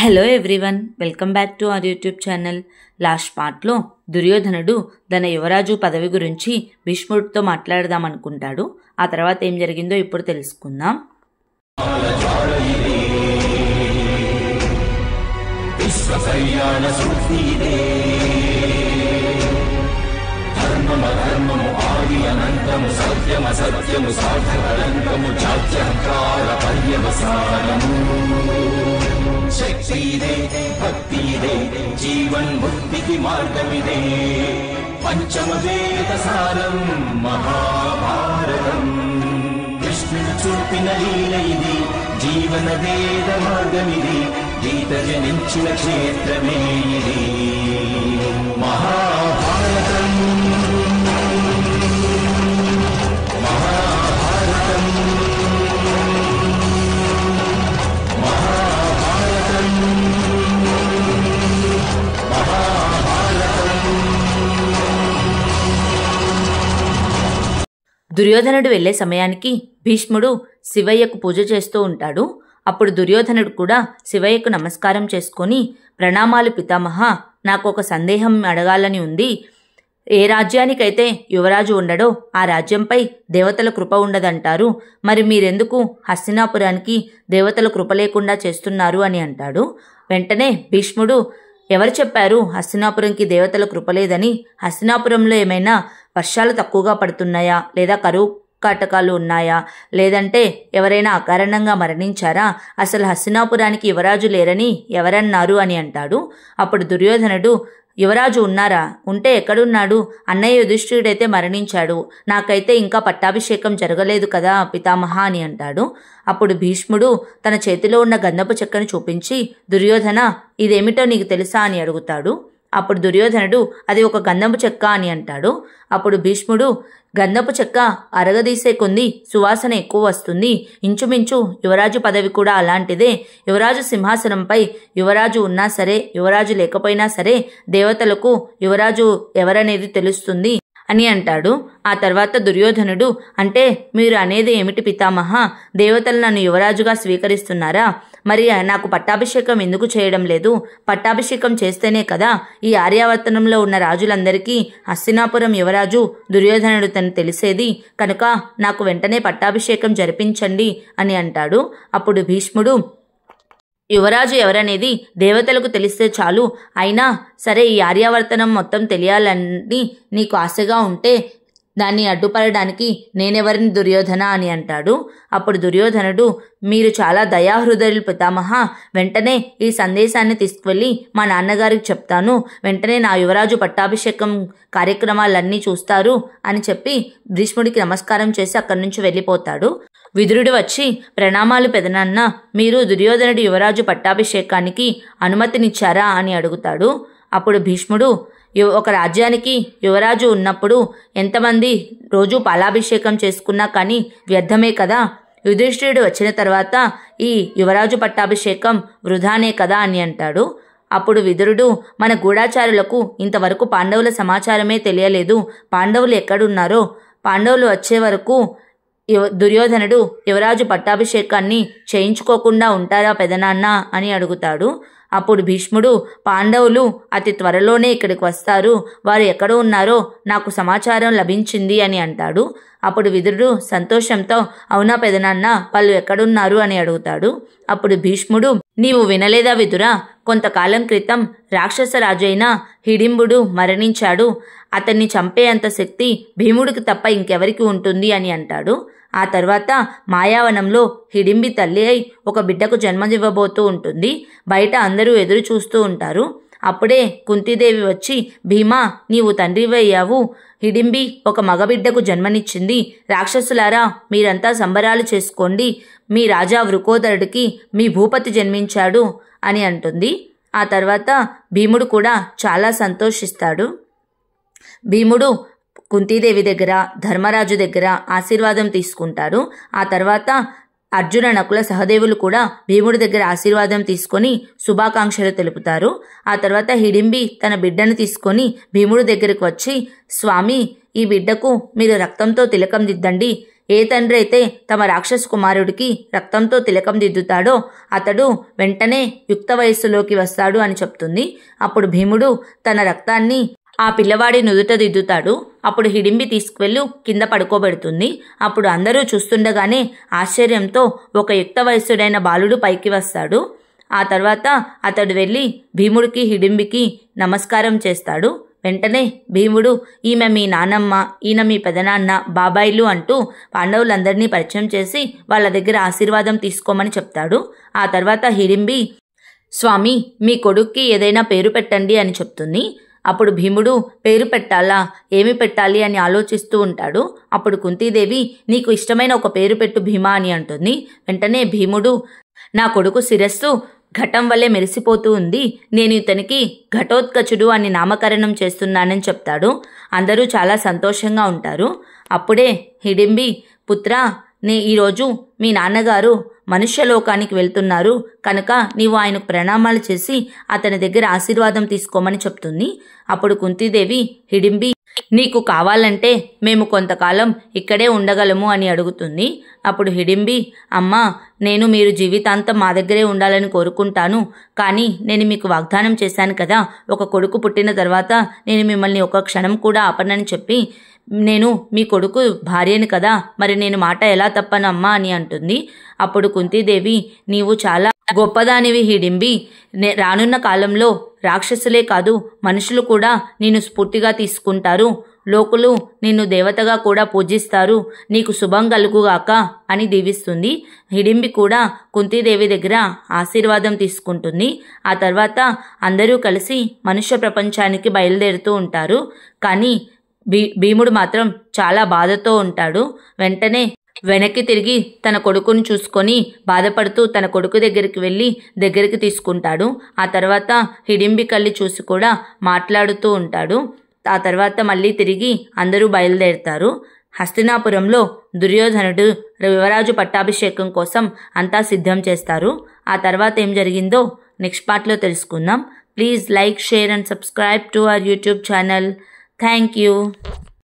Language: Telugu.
Hello everyone, welcome back to our YouTube channel. Last పార్ట్లో దుర్యోధనుడు తన యువరాజు పదవి గురించి భీష్ముడితో మాట్లాడదాం అనుకుంటాడు. ఆ తర్వాత ఏం జరిగిందో ఇప్పుడు తెలుసుకుందాం. శక్తిదే భక్తిదే జీవన్ముక్తికి మార్గమిదే పంచమ వేద సారం మహాభారతం. కృష్ణుడు చూపిన లీల ఇది, జీవన వేద మార్గమిది, గీత జనించిన క్షేత్రమే ఇది మహాభారతం. దుర్యోధనుడు వెళ్లే సమయానికి భీష్ముడు శివయ్యకు పూజ చేస్తూ ఉంటాడు. అప్పుడు దుర్యోధనుడు కూడా శివయ్యకు నమస్కారం చేసుకొని, ప్రణామాలు పితామహ, నాకు ఒక సందేహం అడగాలని ఉంది. ఏ రాజ్యానికైతే యువరాజు ఉండడో ఆ రాజ్యంపై దేవతల కృప ఉండదంటారు. మరి మీరెందుకు హస్తినాపురానికి దేవతల కృప లేకుండా చేస్తున్నారు అని అంటాడు. వెంటనే భీష్ముడు, ఎవరు చెప్పారు హస్తినాపురంకి దేవతల కృప లేదని? హస్తినాపురంలో ఏమైనా వర్షాలు తక్కువగా పడుతున్నాయా, లేదా కరువు కాటకాలు ఉన్నాయా, లేదంటే ఎవరైనా అకారణంగా మరణించారా? అసలు హస్తినాపురానికి యువరాజు లేరని ఎవరన్నారు అని అంటాడు. అప్పుడు దుర్యోధనుడు, యువరాజు ఉన్నారా? ఉంటే ఎక్కడున్నాడు? అన్నయ్య యుధిష్ఠిరుడైతే మరణించాడు, నాకైతే ఇంకా పట్టాభిషేకం జరగలేదు కదా పితామహ అని అంటాడు. అప్పుడు భీష్ముడు తన చేతిలో ఉన్న గంధపు చెక్కను చూపించి, దుర్యోధన, ఇదేమిటో నీకు తెలుసా అని అడుగుతాడు. అప్పుడు దుర్యోధనుడు, అది ఒక గంధపు చెక్క అని అంటాడు. అప్పుడు భీష్ముడు, గంధపు చెక్క అరగదీసే కొంది సువాసన ఎక్కువ వస్తుంది. ఇంచుమించు యువరాజు పదవి కూడా అలాంటిదే. యువరాజు సింహాసనంపై యువరాజు ఉన్నా సరే, యువరాజు లేకపోయినా సరే, దేవతలకు యువరాజు ఎవరనేది తెలుస్తుంది అని అంటాడు. ఆ తర్వాత దుర్యోధనుడు, అంటే మీరు అనేది ఏమిటి పితామహ? దేవతలు నన్ను యువరాజుగా స్వీకరిస్తున్నారా? మరి నాకు పట్టాభిషేకం ఎందుకు చేయడం లేదు? పట్టాభిషేకం చేస్తేనే కదా ఈ ఆర్యావర్తనంలో ఉన్న రాజులందరికీ హస్తినాపురం యువరాజు దుర్యోధనుడు తను తెలిసేది. కనుక నాకు వెంటనే పట్టాభిషేకం జరిపించండి అని అంటాడు. అప్పుడు భీష్ముడు, యువరాజు ఎవరనేది దేవతలకు తెలిస్తే చాలు. అయినా సరే, ఈ ఆర్యావర్తనం మొత్తం తెలియాలని నీకు ఆశగా ఉంటే దాన్ని అడ్డుపడడానికి నేనెవరిని దుర్యోధన అని అంటాడు. అప్పుడు దుర్యోధనుడు, మీరు చాలా దయాహృదయులు పితామహ, వెంటనే ఈ సందేశాన్ని తీసుకువెళ్ళి మా నాన్నగారికి చెప్తాను. వెంటనే నా యువరాజు పట్టాభిషేకం కార్యక్రమాలన్నీ చూస్తారు అని చెప్పి భీష్ముడికి నమస్కారం చేసి అక్కడి నుంచి వెళ్ళిపోతాడు. విదురుడు వచ్చి, ప్రణామాలు పెదనాన్న, మీరు దుర్యోధనుడి యువరాజు పట్టాభిషేకానికి అనుమతినిచ్చారా అని అడుగుతాడు. అప్పుడు భీష్ముడు, ఒక రాజ్యానికి యువరాజు ఉన్నప్పుడు ఎంతమంది రోజు పాలాభిషేకం చేసుకున్నా కానీ వ్యర్థమే కదా. యుధిష్ఠిరుడు వచ్చిన తర్వాత ఈ యువరాజు పట్టాభిషేకం వృధానే కదా అని అంటాడు. అప్పుడు విదురుడు, మన గూఢాచారులకు ఇంతవరకు పాండవుల సమాచారమే తెలియలేదు. పాండవులు ఎక్కడున్నారో, పాండవులు వచ్చే వరకు దుర్యోధనుడు యువరాజు పట్టాభిషేకాన్ని చేయించుకోకుండా ఉంటారా పెదనాన్న అని అడుగుతాడు. అప్పుడు భీష్ముడు, పాండవులు అతి త్వరలోనే ఇక్కడికి వస్తారు. వారు ఎక్కడ ఉన్నారో నాకు సమాచారం లభించింది అని అంటాడు. అప్పుడు విదురుడు సంతోషంతో, అవునా పెదనాన్న, వాళ్ళు ఎక్కడున్నారు అని అడుగుతాడు. అప్పుడు భీష్ముడు, నీవు వినలేదా విదురా? కొంతకాలం క్రితం రాక్షస రాజైన హిడింబుడు మరణించాడు. అతన్ని చంపే అంత శక్తి భీముడికి తప్ప ఇంకెవరికి ఉంటుంది అని అంటాడు. ఆ తర్వాత మాయావనంలో హిడింబి తల్లి అయి ఒక బిడ్డకు జన్మనివ్వబోతూ ఉంటుంది. బయట అందరూ ఎదురు చూస్తూ ఉంటారు. అప్పుడే కుంతీదేవి వచ్చి, భీమా, నీవు తండ్రివయ్యావు. హిడింబి ఒక మగబిడ్డకు జన్మనిచ్చింది. రాక్షసులారా, మీరంతా సంబరాలు చేసుకోండి. మీ రాజా వృకోదరుడికి మీ భూపతి జన్మించాడు అని అంటుంది. ఆ తర్వాత భీముడు కూడా చాలా సంతోషిస్తాడు. భీముడు కుంతీదేవి దగ్గర, ధర్మరాజు దగ్గర ఆశీర్వాదం తీసుకుంటాడు. ఆ తర్వాత అర్జున, నకుల, సహదేవులు కూడా భీముడి దగ్గర ఆశీర్వాదం తీసుకొని శుభాకాంక్షలు తెలుపుతారు. ఆ తర్వాత హిడింబి తన బిడ్డను తీసుకొని భీముడి దగ్గరకు వచ్చి, స్వామి, ఈ బిడ్డకు మీరు రక్తంతో తిలకం దిద్దండి. ఏ తండ్రి అయితే తమ రాక్షస కుమారుడికి రక్తంతో తిలకం దిద్దుతాడో అతడు వెంటనే యుక్త వయస్సులోకి వస్తాడు అని చెప్తుంది. అప్పుడు భీముడు తన రక్తాన్ని ఆ పిల్లవాడి నుదుట దిద్దుతాడు. అప్పుడు హిడింబి తీసుకువెళ్ళి కింద పడుకోబెడుతుంది. అప్పుడు అందరూ చూస్తుండగానే ఆశ్చర్యంతో ఒక యుక్త వయస్సుడైన బాలుడు పైకి వస్తాడు. ఆ తర్వాత అతడు వెళ్ళి భీముడికి హిడింబికి నమస్కారం చేస్తాడు. వెంటనే భీముడు ఈమె మీ నానమ్మ, ఈయన మీ పెదనాన్న, బాబాయిలు అంటూ పాండవులందరినీ పరిచయం చేసి వాళ్ళ దగ్గర ఆశీర్వాదం తీసుకోమని చెప్తాడు. ఆ తర్వాత హిడింబి స్వామి మీ కొడుక్కి ఏదైనా పేరు పెట్టండి అని చెప్తుంది. అప్పుడు భీముడు పేరు పెట్టాలా, ఏమి పెట్టాలి అని ఆలోచిస్తూ ఉంటాడు. అప్పుడు కుంతీదేవి నీకు ఇష్టమైన ఒక పేరు పెట్టు భీమా అని అంటుంది. వెంటనే భీముడు నా కొడుకు శిరస్సు ఘటం వల్లే మెరిసిపోతూ ఉంది, నేను ఇతనికి ఘటోత్కచుడు అని నామకరణం చేస్తున్నానని చెప్తాడు. అందరూ చాలా సంతోషంగా ఉంటారు. అప్పుడే హిడింబి పుత్రా ఈరోజు మీ నాన్నగారు మనుష్యలోకానికి వెళ్తున్నారు కనుక నీవు ఆయనకు ప్రణామాలు చేసి అతని దగ్గర ఆశీర్వాదం తీసుకోమని చెప్తుంది. అప్పుడు కుంతీదేవి హిడింబి నీకు కావాలంటే మేము కొంతకాలం ఇక్కడే ఉండగలము అని అడుగుతుంది. అప్పుడు హిడింబి అమ్మా నేను మీరు జీవితాంతం మా దగ్గరే ఉండాలని కోరుకుంటాను, కానీ నేను మీకు వాగ్దానం చేశాను కదా, ఒక కొడుకు పుట్టిన తర్వాత నేను మిమ్మల్ని ఒక క్షణం కూడా ఆపనని చెప్పి, నేను మీ కొడుకు భార్యని కదా, మరి నేను మాట ఎలా తప్పను అమ్మా అని అంటుంది. అప్పుడు కుంతీదేవి నీవు చాలా గొప్పదానివి హిడింబి, రానున్న కాలంలో రాక్షసులే కాదు మనుషులు కూడా నిన్ను స్ఫూర్తిగా తీసుకుంటారు, లోకులు నిన్ను దేవతగా కూడా పూజిస్తారు, నీకు శుభం కలుగుగాక అని దీవిస్తుంది. హిడింబి కూడా కుంతీదేవి దగ్గర ఆశీర్వాదం తీసుకుంటుంది. ఆ తర్వాత అందరూ కలిసి మనుష్య ప్రపంచానికి బయలుదేరుతూ ఉంటారు. కానీ భీముడు మాత్రం చాలా బాధతో ఉంటాడు. వెంటనే వెనక్కి తిరిగి తన కొడుకుని చూసుకొని బాధపడుతూ తన కొడుకు దగ్గరికి తీసుకుంటాడు. ఆ తర్వాత హిడింబి కళ్ళి చూసి కూడా మాట్లాడుతూ ఉంటాడు. ఆ తర్వాత మళ్ళీ తిరిగి అందరూ బయలుదేరుతారు. హస్తినాపురంలో దుర్యోధనుడు యువరాజు పట్టాభిషేకం కోసం అంతా సిద్ధం చేస్తారు. ఆ తర్వాత ఏం జరిగిందో నెక్స్ట్ పార్ట్లో తెలుసుకుందాం. Please like, share and subscribe to our YouTube channel. Thank you.